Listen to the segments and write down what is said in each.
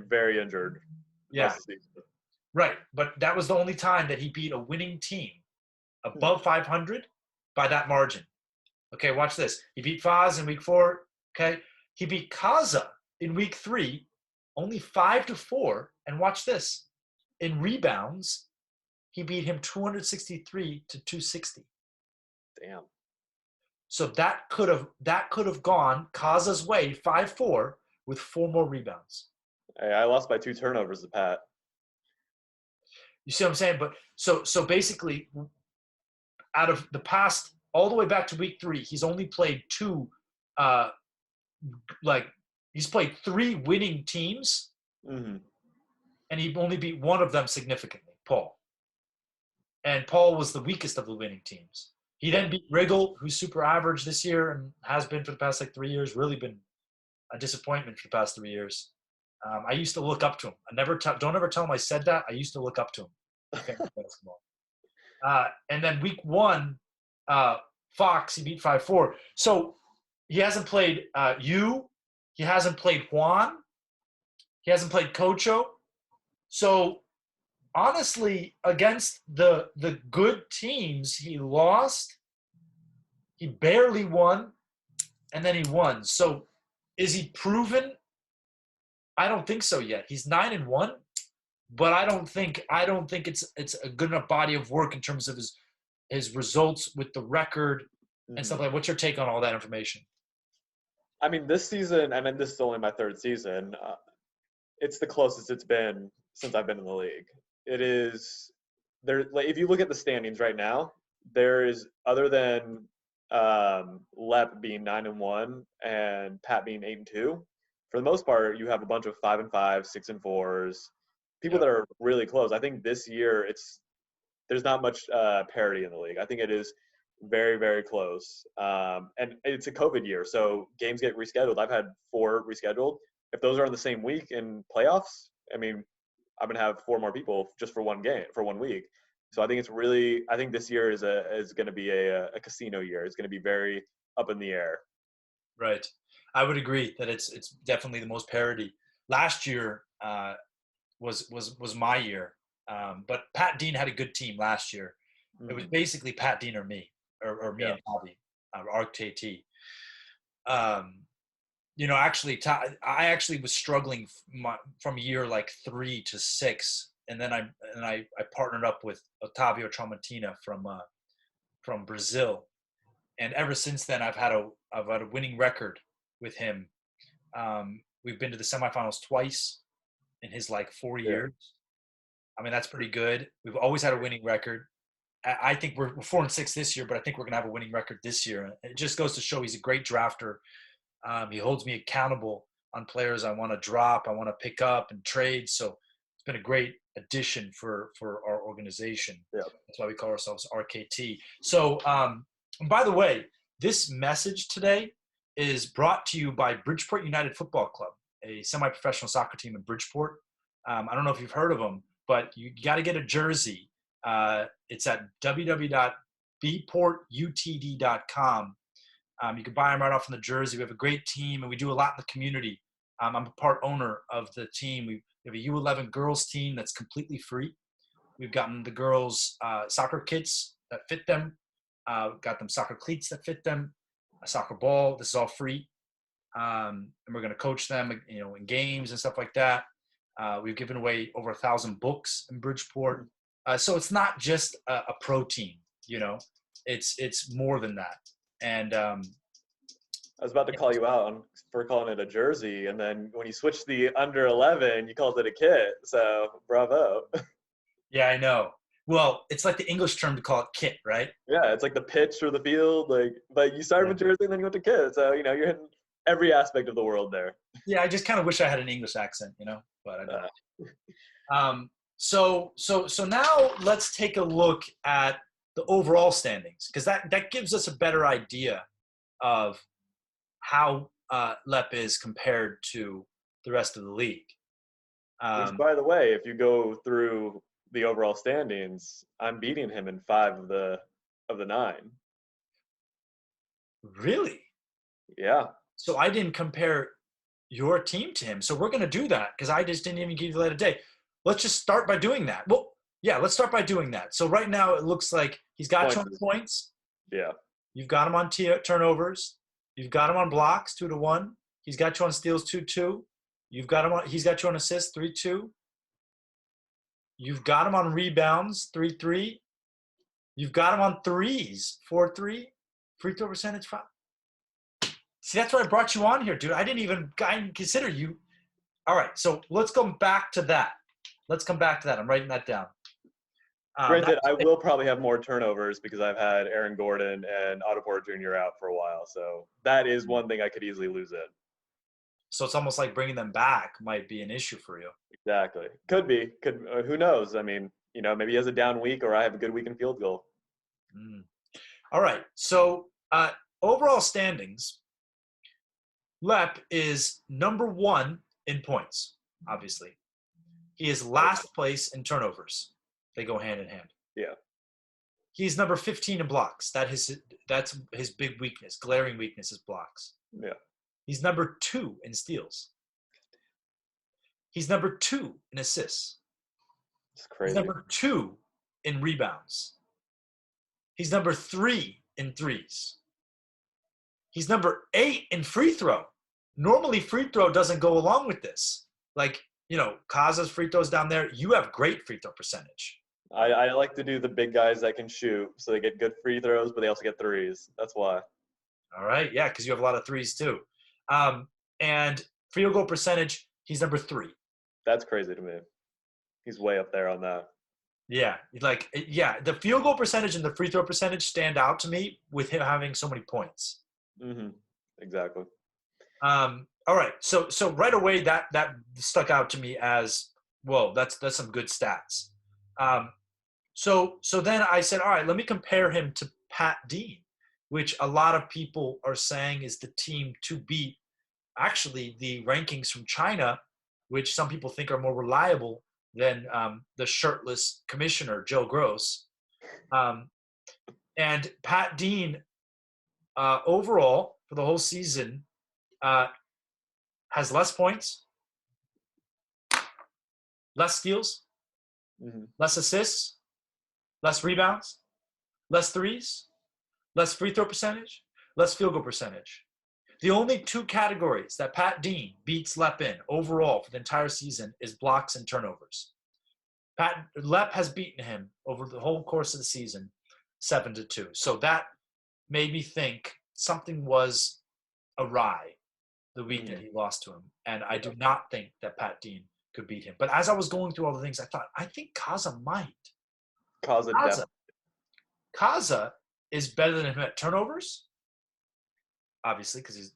very injured. Yeah, Most of the season. right. But that was the only time that he beat a winning team Hmm. above 500 by that margin. Okay, watch this. He beat Faz in week 4. Okay, he beat Kaza in week 3, only 5-4. And watch this. In rebounds, he beat him 263-260. Damn. So that could have gone Kaza's way 5-4 with 4 more rebounds. Hey, I lost by 2 turnovers to Pat. You see what I'm saying? But so basically, out of the past all the way back to week 3, he's only played 2 uh like he's played 3 winning teams, Hmm. and he only beat one of them significantly, Paul. And Paul was the weakest of the winning teams. He then beat Riggle, who's super average this year and has been for the past 3 years, really been a disappointment for the past 3 years. I used to look up to him. Don't ever tell him I said that. I used to look up to him. Okay, basketball. And then week 1, Fox, he beat 5-4. So he hasn't played you. He hasn't played Juan. He hasn't played Cocho. So honestly, against the good teams, he lost. He barely won, and then he won. So is he proven? I don't think so yet. He's 9-1, but I don't think it's a good enough body of work in terms of his results with the record and stuff Hmm. like that. What's your take on all that information? I mean, this season, and then this is only my 3rd season. It's the closest it's been since I've been in the league. It is there. Like, if you look at the standings right now, there is, other than Lep being 9-1 and Pat being 8-2. For the most part, you have a bunch of 5-5, 6-4s, people Yep. that are really close. I think this year there's not much parity in the league. I think it is very, very close. And it's a COVID year, so games get rescheduled. I've had 4 rescheduled. If those are in the same week in playoffs, I mean, I'm gonna have 4 more people just for one game for one week. So I think it's really. I think this year is going to be a casino year. It's going to be very up in the air. Right. I would agree that it's definitely the most parity. Last year was my year, but Pat Dean had a good team last year. It was Hmm. basically Pat Dean or me, or me Yeah. and Bobby, or RKT. Um, actually, I actually was struggling from year like 3 to 6, and then I partnered up with Otavio Tramontina from Brazil, and ever since then I've had a winning record with him. We've been to the semifinals twice in his like 4 Yeah. years. I mean, that's pretty good. We've always had a winning record. I think we're 4-6 this year, but I think we're gonna have a winning record this year. It just goes to show he's a great drafter. He holds me accountable on players I want to drop, I want to pick up and trade. So it's been a great addition for our organization. Yeah. That's why we call ourselves RKT. So, and by the way, this message today is brought to you by Bridgeport United Football Club, a semi-professional soccer team in Bridgeport. I don't know if you've heard of them, but you got to get a jersey. It's at www.bportutd.com. You can buy them right off in the jersey. We have a great team, and we do a lot in the community. I'm a part owner of the team. We have a U11 girls team that's completely free. We've gotten the girls soccer kits that fit them. We've got them soccer cleats that fit them, a soccer ball. This is all free. And we're going to coach them, in games and stuff like that. We've given away over 1,000 books in Bridgeport. So it's not just a pro team, it's more than that. And I was about to call you out for calling it a jersey, and then when you switched the under 11, you called it a kit. So bravo. yeah, I know. Well, it's like the English term to call it kit, right? Yeah, it's like the pitch or the field. But you started Yeah. with jersey, and then you went to kit. So you're hitting every aspect of the world there. Yeah, I just kind of wish I had an English accent, but I don't. Uh, So now let's take a look at the overall standings, because that gives us a better idea of how Lep is compared to the rest of the league. which, Um, by the way, if you go through the overall standings, I'm beating him in 5 of the 9. really? Yeah. So I didn't compare. your team to him. So we're going to do that because I just didn't even give you the light of day. Let's just start by doing that. Well, yeah, let's start by doing that. So right now it looks like he's got you on points. Yeah. You've got him on turnovers. You've got him on blocks 2-1. He's got you on steals 2-2. He's got you on assists 3-2. You've got him on rebounds 3-3. You've got him on threes 4-3. Free throw percentage 5. See, that's why I brought you on here, dude. I didn't even consider you. All right, so let's go back to that. I'm writing that down. Granted, I will probably have more turnovers because I've had Aaron Gordon and Otto Porter Jr. out for a while. So that is one thing I could easily lose in. So it's almost like bringing them back might be an issue for you. Exactly. Could be. Who knows? I mean, maybe he has a down week or I have a good week in field goal. All right. So overall standings, Lep is number 1 in points, obviously. He is last place in turnovers. They go hand in hand. Yeah. He's number 15 in blocks. That's his big weakness, glaring weakness is blocks. Yeah. He's number 2 in steals. He's number 2 in assists. It's crazy. He's number 2 in rebounds. He's number 3 in threes. He's number 8 in free throw. Normally, free throw doesn't go along with this. Like, Kaza's free throws down there. You have great free throw percentage. I like to do the big guys that can shoot, so they get good free throws, but they also get threes. That's why. All right, yeah, because you have a lot of threes too. And field goal percentage, he's number 3. That's crazy to me. He's way up there on that. Yeah, the field goal percentage and the free throw percentage stand out to me with him having so many points. Mm-hmm. Exactly. All right, so right away that stuck out to me as well. That's some good stats. So then I said, all right, let me compare him to Pat Dean, which a lot of people are saying is the team to beat. Actually, the rankings from China, which some people think are more reliable than the shirtless commissioner, Joe Gross. And Pat Dean, overall, for the whole season, has less points, less steals, less assists, less rebounds, less threes, less free throw percentage, less field goal percentage. The only 2 categories that Pat Dean beats Lep in overall for the entire season is blocks and turnovers. Lep has beaten him over the whole course of the season 7-2. So that made me think something was awry the week that he lost to him. And I do not think that Pat Dean could beat him. But as I was going through all the things, I thought, I think Kaza might. Kaza is better than him at turnovers, obviously, because he's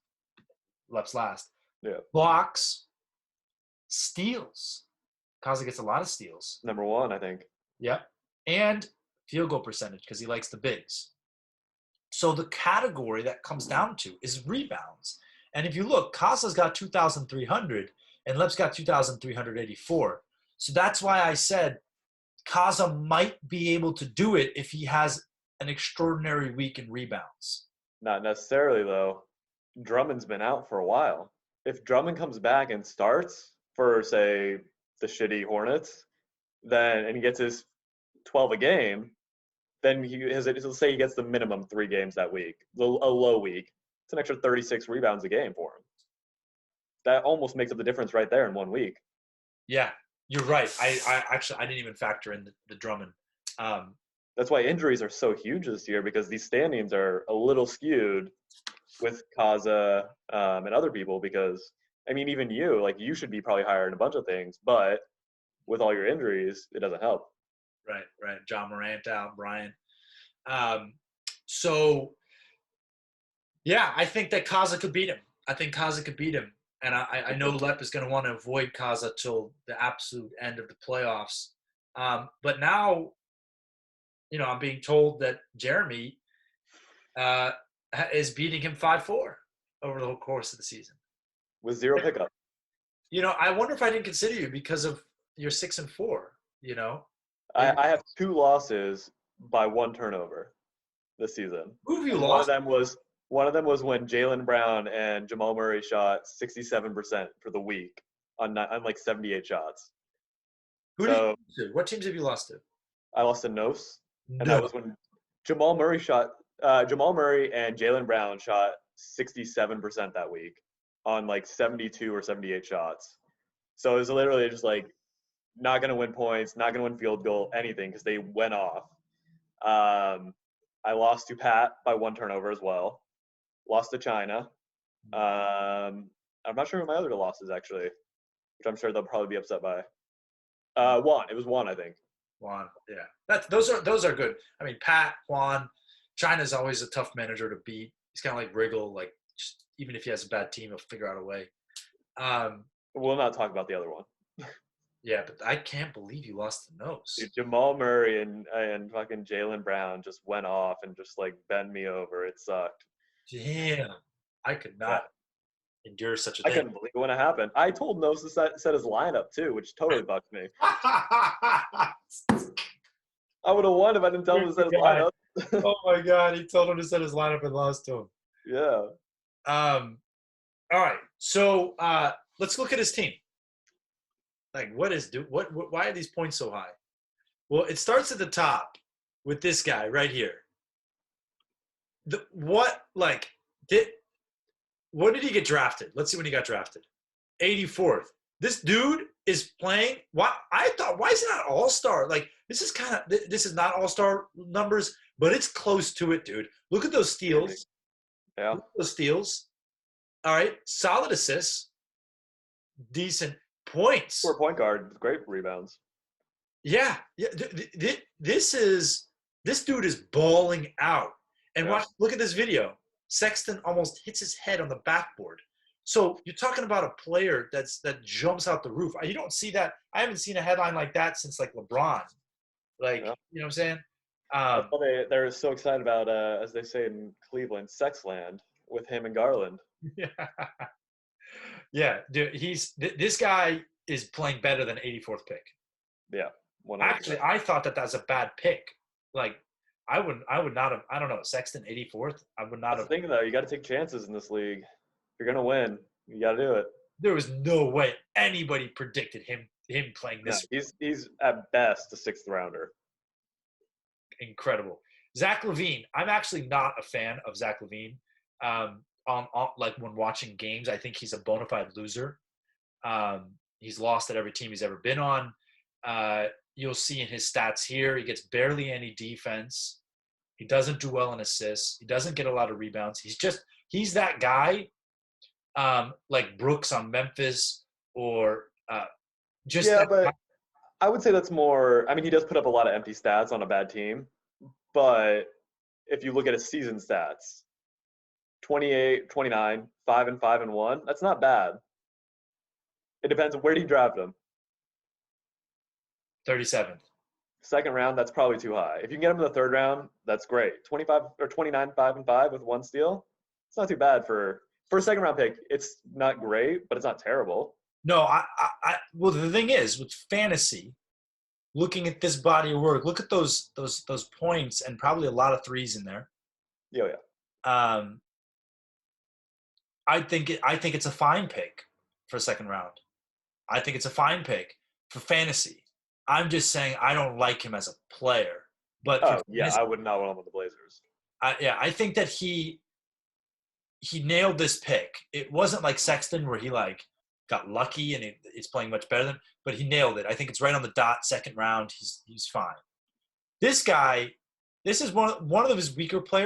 Lep's last. Yeah. Blocks, steals. Kaza gets a lot of steals. Number 1, I think. Yeah. And field goal percentage because he likes the bigs. So the category that comes down to is rebounds. And if you look, Kaza's got 2,300 and Lep's got 2,384. So that's why I said Kaza might be able to do it if he has an extraordinary week in rebounds. Not necessarily, though. Drummond's been out for a while. If Drummond comes back and starts for, say, the shitty Hornets, and he gets his 12 a game, then he'll say he gets the minimum 3 games that week, a low week. It's an extra 36 rebounds a game for him. That almost makes up the difference right there in 1 week. Yeah, you're right. I didn't even factor in the Drummond. That's why injuries are so huge this year, because these standings are a little skewed with Kaza and other people, because, I mean, even you should be probably higher in a bunch of things, but with all your injuries, it doesn't help. Right. John Morant out, Brian. So, yeah, I think that Kaza could beat him. And I know Lep is going to want to avoid Kaza till the absolute end of the playoffs. But now, I'm being told that Jeremy is beating him 5-4 over the whole course of the season. With 0 pickup. I wonder if I didn't consider you because of your 6-4, I have 2 losses by 1 turnover this season. Who have you and lost? One of them was One of them was when Jaylen Brown and Jamal Murray shot 67% for the week on like 78 shots. Who did you lose to? What teams have you lost to? I lost to Nos, and No. that was when Jamal Murray and Jaylen Brown shot 67% that week on like 72 or 78 shots. So it was literally just like not going to win points, not going to win field goal, anything because they went off. I lost to Pat by 1 turnover as well. Lost to China. I'm not sure who my other loss is actually, which I'm sure they'll probably be upset by. Juan. It was Juan, I think. Juan, yeah. Those are good. I mean, Pat, Juan, China's always a tough manager to beat. He's kind of like Riggle. Like, just, even if he has a bad team, he'll figure out a way. We'll not talk about the other one. Yeah, but I can't believe you lost to Nos. Dude, Jamal Murray and fucking Jaylen Brown just went off and just like bent me over. It sucked. Damn, I could not endure such a thing. I couldn't believe it when it happened. I told Nos to set his lineup too, which totally bucked me. I would have won if I didn't tell him to set his lineup. Oh my God, he told him to set his lineup and lost to him. Yeah. All right, so let's look at his team. Like, why are these points so high? Well, it starts at the top with this guy right here. When did he get drafted? Let's see when he got drafted. 84th. This dude is playing. Why is it not all-star? Like, this is not all-star numbers, but it's close to it, dude. Look at those steals. Yeah. Look at those steals. All right. Solid assists. Decent points. For a point guard, great rebounds. Yeah. This dude is balling out. And look at this video. Sexton almost hits his head on the backboard. So you're talking about a player that jumps out the roof. You don't see that. I haven't seen a headline like that since like LeBron. Like, you know what I'm saying? They're so excited about, as they say in Cleveland, Sexland with him and Garland. Yeah. Yeah, dude, this guy is playing better than 84th pick. Yeah. 100%. Actually, I thought that was a bad pick. Like, I would not have. I don't know, Sexton 84th. I would not have. That's the thing though, you got to take chances in this league. If you're gonna win, you got to do it. There was no way anybody predicted him playing this. No, he's at best a 6th rounder. Incredible. Zach LaVine. I'm actually not a fan of Zach LaVine. On like when watching games, I think he's a bona fide loser. He's lost at every team he's ever been on. You'll see in his stats here, he gets barely any defense. He doesn't do well in assists. He doesn't get a lot of rebounds. He's that guy, like Brooks on Memphis, or but I would say that's more. I mean, he does put up a lot of empty stats on a bad team, but if you look at his season stats, 28, 29, 5-5-1, that's not bad. It depends on where do you draft him. 37th. 2nd round, that's probably too high. If you can get him in the 3rd round, that's great. 25 or 29, 5-5 with 1 steal. It's not too bad for a 2nd round pick. It's not great, but it's not terrible. No, well, the thing is with fantasy, looking at this body of work, look at those points and probably a lot of threes in there. Yeah. I think it's a fine pick for a 2nd round. I think it's a fine pick for fantasy. I'm just saying I don't like him as a player. But I would not want him on the Blazers. I think that he nailed this pick. It wasn't like Sexton where he like got lucky and it's playing much better than, but he nailed it. I think it's right on the dot. 2nd round, he's fine. This guy, this is one of his weaker players.